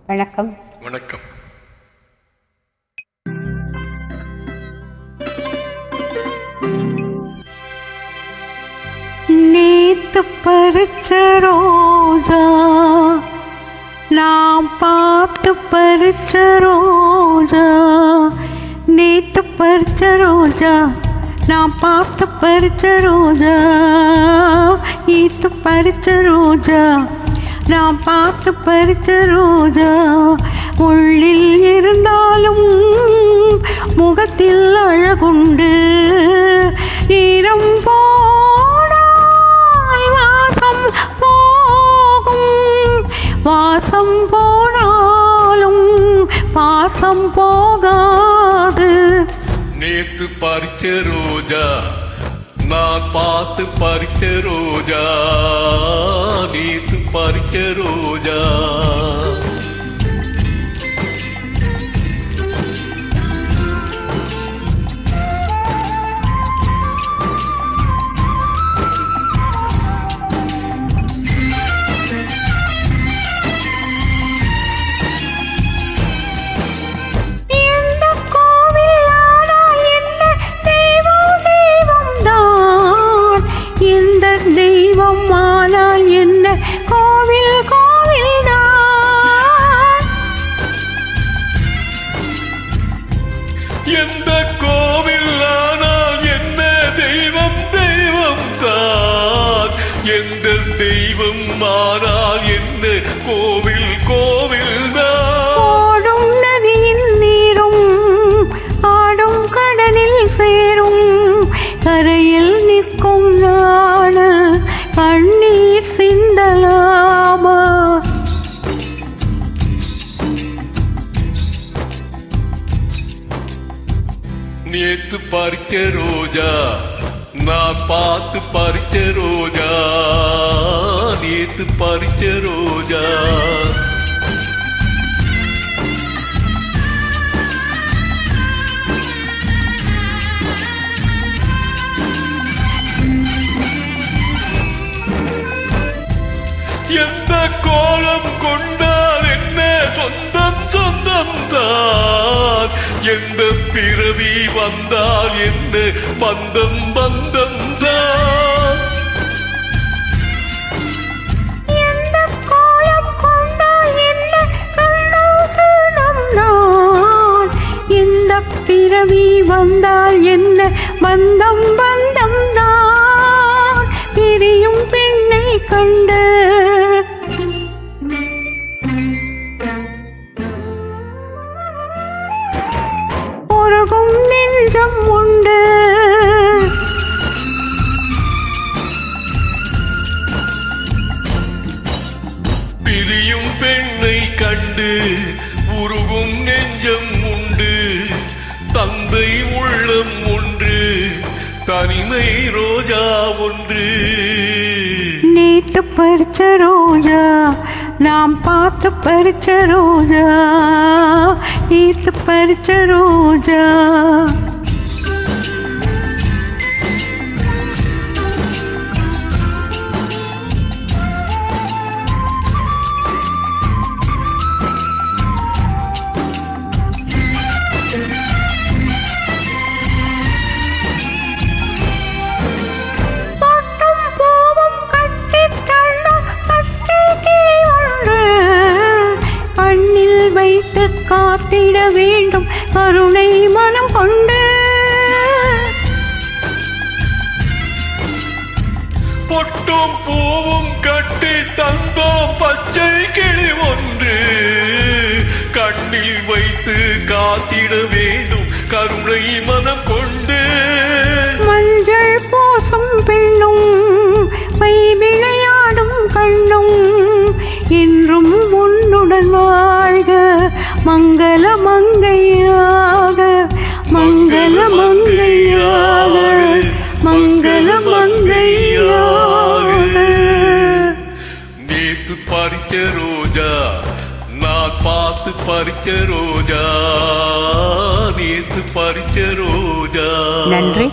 வணக்கம். வணக்கம். நேத்து பறிச்ச ரோஜா, நாம் பார்த்து பறிச்ச ரோஜா, நேத்து பறிச்ச ரோஜா, நாம் பார்த்து பறிச்ச ரோஜா, ஈத்து பறிச்ச ரோஜா, நாம் பார்த்து பறிச்ச ரோஜா, உள்ளில் இருந்தாலும் முகத்தில் அழகுண்டு, ஈரம் போனால் வாசம் போகும், வாசம் போனாலும் பாசம் போகாது. நேத்து பறிச்ச ரோஜா, நான் பார்த்து பறிச்ச ரோஜா, நேத்து பறிச்ச ரோஜா. தெய்வம் ஆனால் என்ன, கோவில் கோவில் தான். எந்த கோவில் ஆனால் என்ன, தெய்வம் தெய்வம் தான். எந்த தெய்வம் ஆனால் என்ன, கோவில் கோவில் தான். ஓடும் நதியின் நீரும் ஆடும் கடலில் சேரும், கரையில் நிற்கும் நாடு கண்ணீர் சிந்தலாமா. நேத்து பறிச்ச ரோஜா, நான் பார்த்து பறிச்ச ரோஜா, நேத்து பறிச்ச ரோஜா. எந்த கோலம் கொண்டால் என்ன, சொந்தம் சொந்தம் தான். எந்த பிறவி வந்தால் என்ன, பந்தம் பந்தம் தான். எந்த கோலம் கொண்டால் என்ன, சொந்தம் நான். எந்த பிறவி வந்தால் என்ன, பந்தம் பந்தம் தான். பிரியும் பெண்ணை கண்டு உருகும் நெஞ்சம் உண்டு. பிரியும் பெண்ணை கண்டு உருகும் நெஞ்சம் உண்டு. தந்தை உள்ளம் ஒன்று, தனிமை ரோஜா ஒன்று. நேற்று பறிச்ச ரோஜா, நாம் பார்த்து பறிச்ச ரோஜா, நேற்று பறிச்ச ரோஜா. வைத்து காத்திட வேண்டும் கருணை மனம் கொண்டு. பொட்டும் பூவும் கட்டி தந்தோம் பச்சை கிளி ஒன்று. கண்ணில் வைத்து காத்திட வேண்டும் கருணை மனம் கொண்டு. மஞ்சள் பூசும் பெண்ணும் மை விளையாடும் கண்ணும் என்றும் உன்னுடன் வாழ்க, மங்கள மங்கையாக, மங்கள மங்கையாக, மங்கள மங்கையாக. நேத்து பறிச்ச ரோஜா, நான் பார்த்து பறிச்ச ரோஜா, நேத்து பறிச்ச ரோஜா. நன்றி.